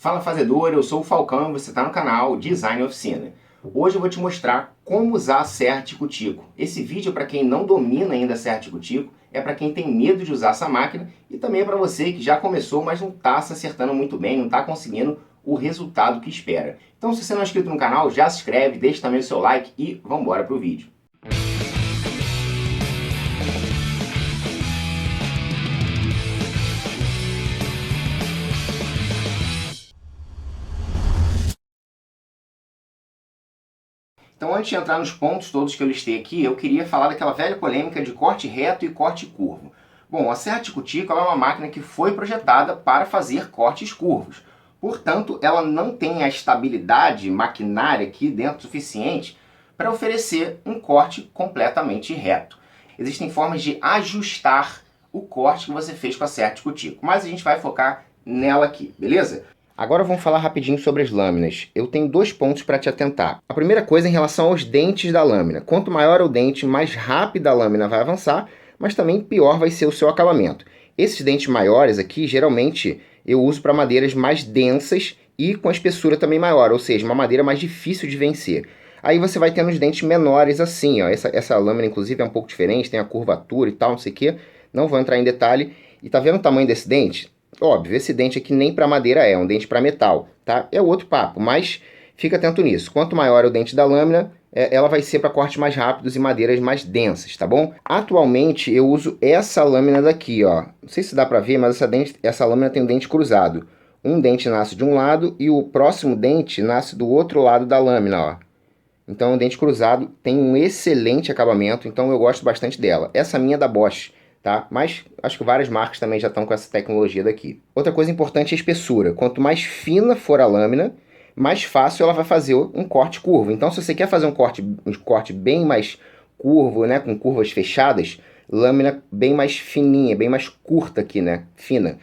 Fala fazedor, eu sou o Falcão e você está no canal Design Oficina. Hoje eu vou te mostrar como usar a serra tico-tico. Esse vídeo é para quem não domina ainda a serra tico-tico, é para quem tem medo de usar essa máquina e também é para você que já começou, mas não está se acertando muito bem, não está conseguindo o resultado que espera. Então se você não é inscrito no canal, já se inscreve, deixa também o seu like e vamos embora para o vídeo. Então, antes de entrar nos pontos todos que eu listei aqui, eu queria falar daquela velha polêmica de corte reto e corte curvo. Bom, a serra tico-tico é uma máquina que foi projetada para fazer cortes curvos. Portanto, ela não tem a estabilidade maquinária aqui dentro suficiente para oferecer um corte completamente reto. Existem formas de ajustar o corte que você fez com a serra tico-tico, mas a gente vai focar nela aqui, beleza? Agora vamos falar rapidinho sobre as lâminas. Eu tenho dois pontos para te atentar. A primeira coisa é em relação aos dentes da lâmina. Quanto maior o dente, mais rápido a lâmina vai avançar, mas também pior vai ser o seu acabamento. Esses dentes maiores aqui, geralmente, eu uso para madeiras mais densas e com a espessura também maior, ou seja, uma madeira mais difícil de vencer. Aí você vai tendo os dentes menores assim, ó. Essa lâmina, inclusive, é um pouco diferente, tem a curvatura e tal, não sei o quê. Não vou entrar em detalhe. E tá vendo o tamanho desse dente? Óbvio, esse dente aqui nem para madeira é um dente para metal, tá? É outro papo, mas fica atento nisso. Quanto maior é o dente da lâmina, ela vai ser para cortes mais rápidos e madeiras mais densas, tá bom? Atualmente eu uso essa lâmina daqui, ó. Não sei se dá para ver, mas essa lâmina tem um dente cruzado. Um dente nasce de um lado e o próximo dente nasce do outro lado da lâmina, ó. Então o dente cruzado tem um excelente acabamento, então eu gosto bastante dela. Essa minha é da Bosch. Tá? Mas acho que várias marcas também já estão com essa tecnologia daqui. Outra coisa importante é a espessura. Quanto mais fina for a lâmina, mais fácil ela vai fazer um corte curvo. Então, se você quer fazer um corte bem mais curvo, né, com curvas fechadas, lâmina bem mais fininha, bem mais curta aqui, né, fina.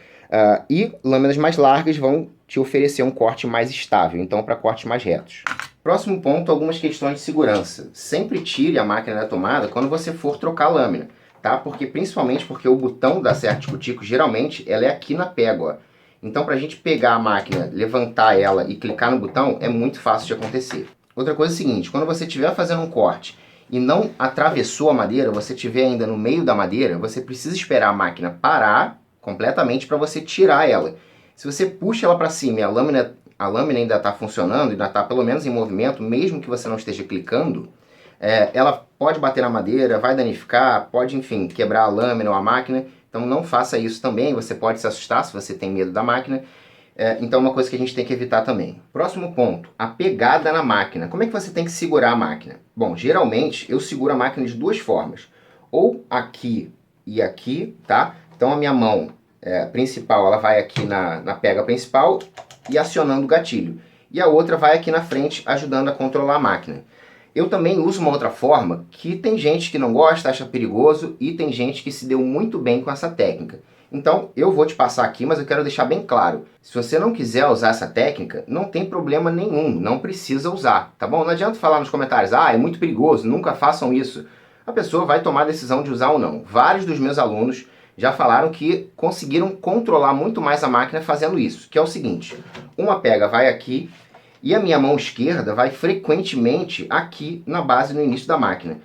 E lâminas mais largas vão te oferecer um corte mais estável, então para cortes mais retos. Próximo ponto, algumas questões de segurança. Sempre tire a máquina da tomada quando você for trocar a lâmina. Tá? Principalmente porque o botão da serra tico-tico, geralmente, ela é aqui na pega, ó. Então, para a gente pegar a máquina, levantar ela e clicar no botão, é muito fácil de acontecer. Outra coisa é a seguinte, quando você estiver fazendo um corte e não atravessou a madeira, você estiver ainda no meio da madeira, você precisa esperar a máquina parar completamente para você tirar ela. Se você puxa ela para cima e a lâmina ainda está funcionando, ainda está pelo menos em movimento, mesmo que você não esteja clicando, ela pode bater na madeira, vai danificar, pode, enfim, quebrar a lâmina ou a máquina. Então não faça isso também, você pode se assustar se você tem medo da máquina. Então é uma coisa que a gente tem que evitar também. Próximo ponto, a pegada na máquina. Como é que você tem que segurar a máquina? Bom, geralmente eu seguro a máquina de duas formas. Ou aqui e aqui, tá? Então a minha mão principal, ela vai aqui na pega principal e acionando o gatilho. E a outra vai aqui na frente, ajudando a controlar a máquina. Eu também uso uma outra forma que tem gente que não gosta, acha perigoso, e tem gente que se deu muito bem com essa técnica. Então, eu vou te passar aqui, mas eu quero deixar bem claro. Se você não quiser usar essa técnica, não tem problema nenhum, não precisa usar, tá bom? Não adianta falar nos comentários, é muito perigoso, nunca façam isso. A pessoa vai tomar a decisão de usar ou não. Vários dos meus alunos já falaram que conseguiram controlar muito mais a máquina fazendo isso, que é o seguinte, uma pega vai aqui, e a minha mão esquerda vai frequentemente aqui na base, no início da máquina.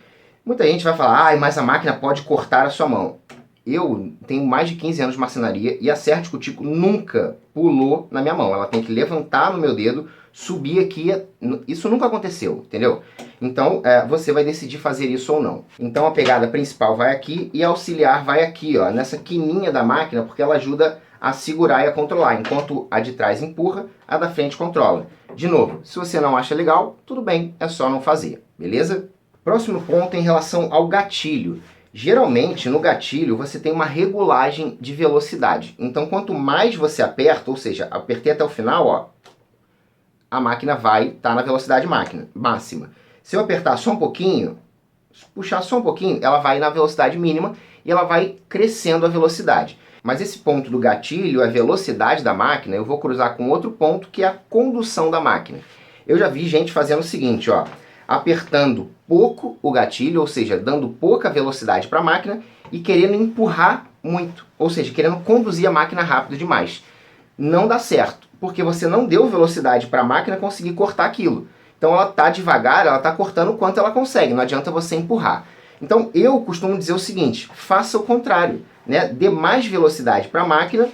Muita gente vai falar, mas a máquina pode cortar a sua mão. Eu tenho mais de 15 anos de marcenaria e a serra tico-tico nunca pulou na minha mão. Ela tem que levantar no meu dedo, subir aqui. Isso nunca aconteceu, entendeu? Então, você vai decidir fazer isso ou não. Então, a pegada principal vai aqui e a auxiliar vai aqui, ó, nessa quininha da máquina, porque ela ajuda a segurar e a controlar. Enquanto a de trás empurra, a da frente controla. De novo, se você não acha legal, tudo bem, é só não fazer, beleza? Próximo ponto é em relação ao gatilho. Geralmente, no gatilho, você tem uma regulagem de velocidade. Então, quanto mais você aperta, ou seja, apertei até o final, ó, a máquina vai estar na velocidade máxima. Se eu apertar só um pouquinho, puxar só um pouquinho, ela vai na velocidade mínima e ela vai crescendo a velocidade. Mas esse ponto do gatilho, a velocidade da máquina, eu vou cruzar com outro ponto que é a condução da máquina. Eu já vi gente fazendo o seguinte, ó, apertando pouco o gatilho, ou seja, dando pouca velocidade para a máquina e querendo empurrar muito, ou seja, querendo conduzir a máquina rápido demais. Não dá certo. porque você não deu velocidade para a máquina conseguir cortar aquilo. Então ela está devagar, ela está cortando o quanto ela consegue, não adianta você empurrar. Então eu costumo dizer o seguinte, faça o contrário, né? Dê mais velocidade para a máquina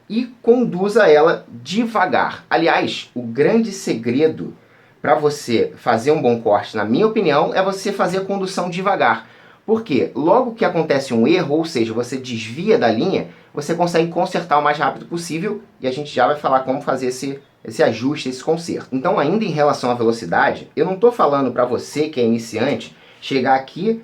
e conduza ela devagar. Aliás, o grande segredo para você fazer um bom corte, na minha opinião, é você fazer a condução devagar. Por quê? Logo que acontece um erro, ou seja, você desvia da linha, você consegue consertar o mais rápido possível e a gente já vai falar como fazer esse ajuste, esse conserto. Então, ainda em relação à velocidade, eu não estou falando para você que é iniciante chegar aqui,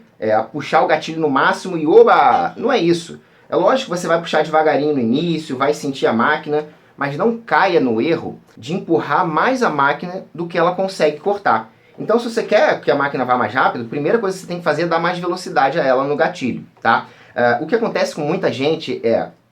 puxar o gatilho no máximo e oba! Não é isso. É lógico que você vai puxar devagarinho no início, vai sentir a máquina, mas não caia no erro de empurrar mais a máquina do que ela consegue cortar. Então, se você quer que a máquina vá mais rápido, a primeira coisa que você tem que fazer é dar mais velocidade a ela no gatilho, tá? O que acontece com muita gente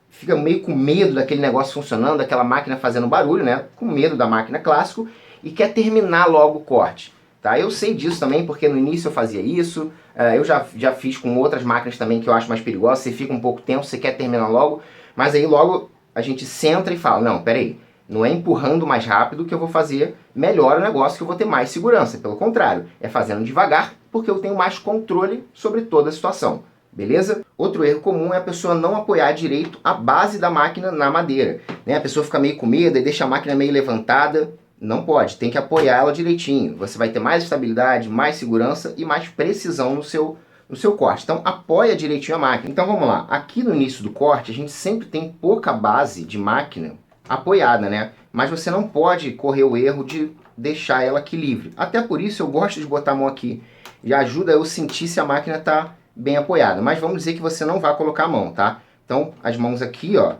fica meio com medo daquele negócio funcionando, daquela máquina fazendo barulho, né? Com medo da máquina clássico e quer terminar logo o corte. Tá? Eu sei disso também, porque no início eu fazia isso, eu já fiz com outras máquinas também que eu acho mais perigosas, você fica um pouco tempo, você quer terminar logo, mas aí logo a gente senta e fala, não, peraí, não é empurrando mais rápido que eu vou fazer melhor o negócio, que eu vou ter mais segurança, pelo contrário, é fazendo devagar, porque eu tenho mais controle sobre toda a situação, beleza? Outro erro comum é a pessoa não apoiar direito a base da máquina na madeira, né? A pessoa fica meio com medo e deixa a máquina meio levantada. Não pode, tem que apoiar ela direitinho. Você vai ter mais estabilidade, mais segurança e mais precisão no seu corte. Então apoia direitinho a máquina. Então vamos lá, aqui no início do corte a gente sempre tem pouca base de máquina apoiada, né? Mas você não pode correr o erro de deixar ela aqui livre. Até por isso eu gosto de botar a mão aqui. Já ajuda eu sentir se a máquina está bem apoiada. Mas vamos dizer que você não vai colocar a mão, tá? Então as mãos aqui, ó,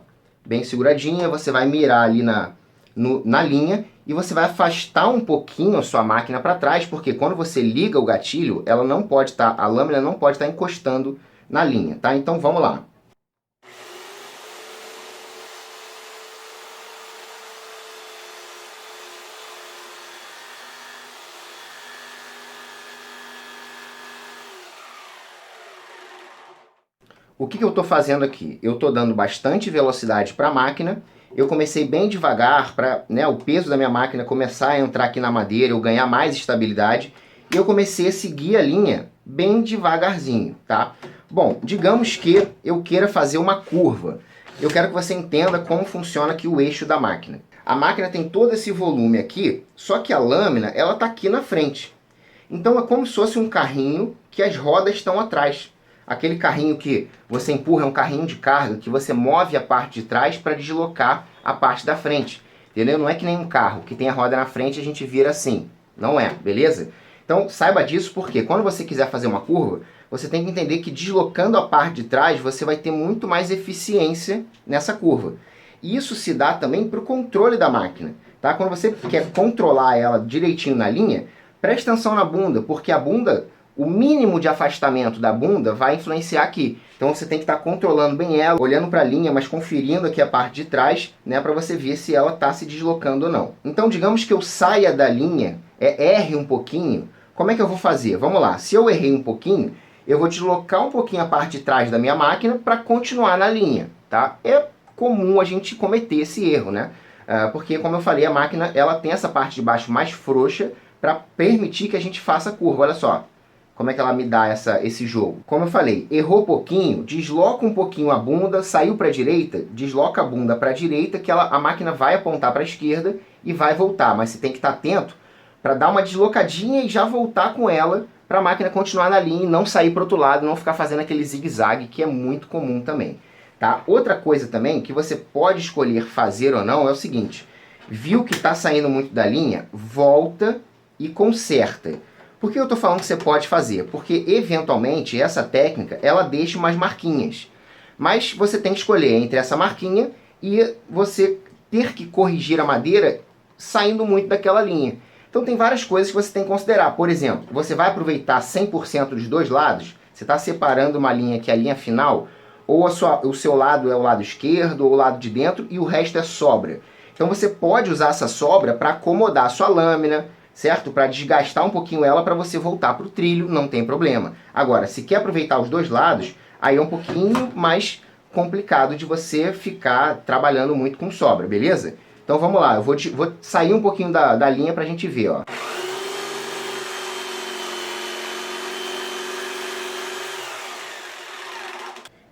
bem seguradinha, você vai mirar ali na linha e você vai afastar um pouquinho a sua máquina para trás, porque quando você liga o gatilho, ela não pode estar, a lâmina não pode estar encostando na linha, tá? Então vamos lá. O que eu estou fazendo aqui? Eu estou dando bastante velocidade para a máquina. Eu comecei bem devagar para, né, o peso da minha máquina começar a entrar aqui na madeira, eu ganhar mais estabilidade. E eu comecei a seguir a linha bem devagarzinho, tá? Bom, digamos que eu queira fazer uma curva. Eu quero que você entenda como funciona aqui o eixo da máquina. A máquina tem todo esse volume aqui, só que a lâmina ela está aqui na frente. Então é como se fosse um carrinho que as rodas estão atrás. Aquele carrinho que você empurra é um carrinho de carga, que você move a parte de trás para deslocar a parte da frente. Entendeu? Não é que nem um carro, que tem a roda na frente e a gente vira assim. Não é, beleza? Então saiba disso porque quando você quiser fazer uma curva, você tem que entender que deslocando a parte de trás, você vai ter muito mais eficiência nessa curva. E isso se dá também para o controle da máquina. Tá? Quando você quer controlar ela direitinho na linha, preste atenção na bunda, porque a bunda, o mínimo de afastamento da bunda vai influenciar aqui. Então você tem que estar controlando bem ela, olhando para a linha, mas conferindo aqui a parte de trás, né, para você ver se ela está se deslocando ou não. Então digamos que eu saia da linha, erre um pouquinho, como é que eu vou fazer? Vamos lá, se eu errei um pouquinho, eu vou deslocar um pouquinho a parte de trás da minha máquina para continuar na linha, tá? É comum a gente cometer esse erro, né? Porque, como eu falei, a máquina ela tem essa parte de baixo mais frouxa para permitir que a gente faça a curva. Olha só como é que ela me dá esse jogo. Como eu falei, errou pouquinho, desloca um pouquinho a bunda, saiu para a direita, desloca a bunda para a direita, que a máquina vai apontar para a esquerda e vai voltar. Mas você tem que estar atento para dar uma deslocadinha e já voltar com ela para a máquina continuar na linha e não sair para o outro lado, não ficar fazendo aquele zigue-zague, que é muito comum também. Tá? Outra coisa também que você pode escolher fazer ou não é o seguinte: viu que está saindo muito da linha, volta e conserta. Por que eu estou falando que você pode fazer? Porque, eventualmente, essa técnica, ela deixa umas marquinhas. Mas você tem que escolher entre essa marquinha e você ter que corrigir a madeira saindo muito daquela linha. Então, tem várias coisas que você tem que considerar. Por exemplo, você vai aproveitar 100% dos dois lados? Você está separando uma linha que é a linha final, ou o seu lado é o lado esquerdo ou o lado de dentro e o resto é sobra. Então, você pode usar essa sobra para acomodar a sua lâmina, certo? Para desgastar um pouquinho ela para você voltar para o trilho, não tem problema. Agora, se quer aproveitar os dois lados, aí é um pouquinho mais complicado de você ficar trabalhando muito com sobra, beleza? Então vamos lá, eu vou sair um pouquinho da linha pra gente ver, ó.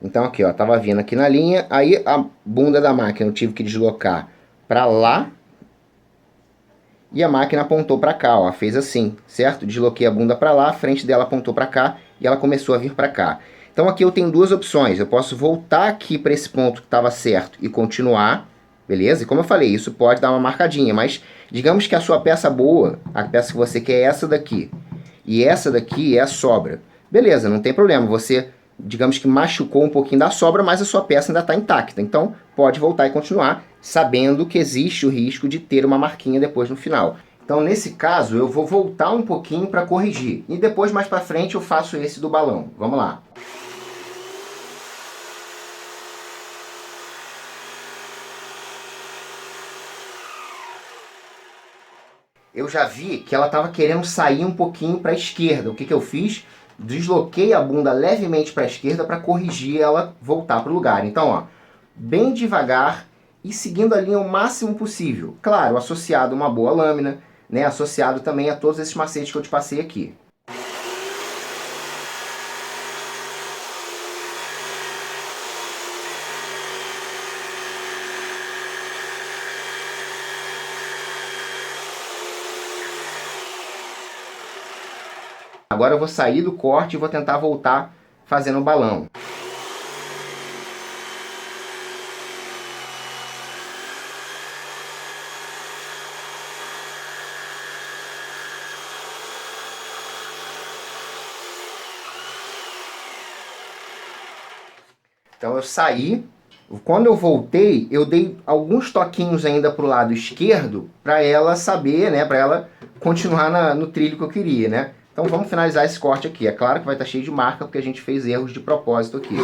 Então aqui, ó, tava vindo aqui na linha, aí a bunda da máquina eu tive que deslocar para lá e a máquina apontou para cá, ó, fez assim, certo? Desloquei a bunda para lá, a frente dela apontou para cá e ela começou a vir para cá. Então aqui eu tenho duas opções, eu posso voltar aqui para esse ponto que estava certo e continuar, beleza? E como eu falei, isso pode dar uma marcadinha, mas digamos que a sua peça boa, a peça que você quer é essa daqui, e essa daqui é a sobra. Beleza, não tem problema, você, digamos que machucou um pouquinho da sobra, mas a sua peça ainda está intacta. Então, pode voltar e continuar, sabendo que existe o risco de ter uma marquinha depois no final. Então, nesse caso, eu vou voltar um pouquinho para corrigir. E depois, mais para frente, eu faço esse do balão. Vamos lá. Eu já vi que ela estava querendo sair um pouquinho para a esquerda. O que eu fiz? Desloquei a bunda levemente para a esquerda para corrigir ela voltar para o lugar. Então, ó, bem devagar e seguindo a linha o máximo possível. Claro, associado a uma boa lâmina, né? Associado também a todos esses macetes que eu te passei aqui. Agora eu vou sair do corte e vou tentar voltar fazendo o balão. Então eu saí, quando eu voltei, eu dei alguns toquinhos ainda para o lado esquerdo para ela saber, né, para ela continuar no trilho que eu queria, né? Então vamos finalizar esse corte aqui. É claro que vai estar cheio de marca porque a gente fez erros de propósito aqui.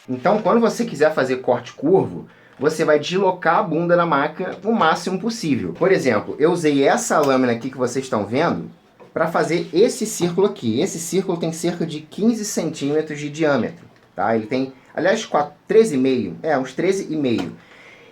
Então quando você quiser fazer corte curvo, você vai deslocar a bunda na máquina o máximo possível. Por exemplo, eu usei essa lâmina aqui que vocês estão vendo para fazer esse círculo aqui. Esse círculo tem cerca de 15 centímetros de diâmetro. Tá? Ele tem, aliás, 13,5, uns 13,5.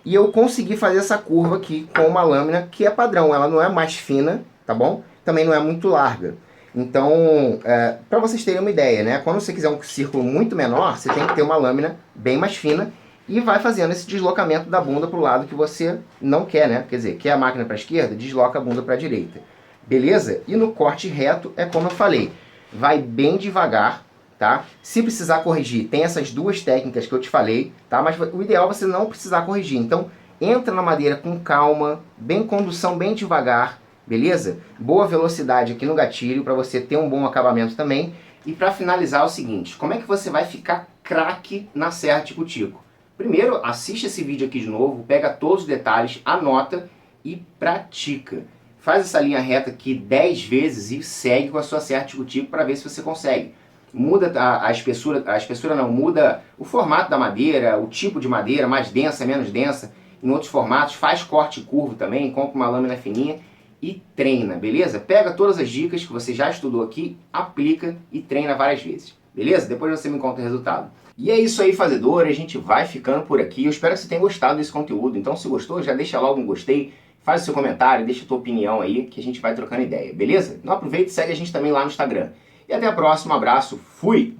E eu consegui fazer essa curva aqui com uma lâmina que é padrão. Ela não é mais fina, tá bom? Também não é muito larga. Então, para vocês terem uma ideia, né? Quando você quiser um círculo muito menor, você tem que ter uma lâmina bem mais fina e vai fazendo esse deslocamento da bunda para o lado que você não quer, né? Quer dizer, quer a máquina para a esquerda, desloca a bunda para a direita. Beleza? E no corte reto é como eu falei, vai bem devagar, tá? Se precisar corrigir, tem essas duas técnicas que eu te falei, tá? Mas o ideal é você não precisar corrigir. Então, entra na madeira com calma, bem condução bem devagar, beleza? Boa velocidade aqui no gatilho para você ter um bom acabamento também. E para finalizar é o seguinte, como é que você vai ficar craque na serra tico-tico? Primeiro, assiste esse vídeo aqui de novo, pega todos os detalhes, anota e pratica. Faz essa linha reta aqui 10 vezes e segue com a sua serra tico-tico para ver se você consegue. Muda a espessura não, muda o formato da madeira, o tipo de madeira, mais densa, menos densa, em outros formatos, faz corte curvo também, compra uma lâmina fininha e treina, beleza? Pega todas as dicas que você já estudou aqui, aplica e treina várias vezes, beleza? Depois você me conta o resultado. E é isso aí, fazedor, a gente vai ficando por aqui. Eu espero que você tenha gostado desse conteúdo, então se gostou, já deixa logo um gostei, faz o seu comentário, deixa a tua opinião aí, que a gente vai trocando ideia, beleza? Então aproveita e segue a gente também lá no Instagram. E até a próxima, abraço, fui!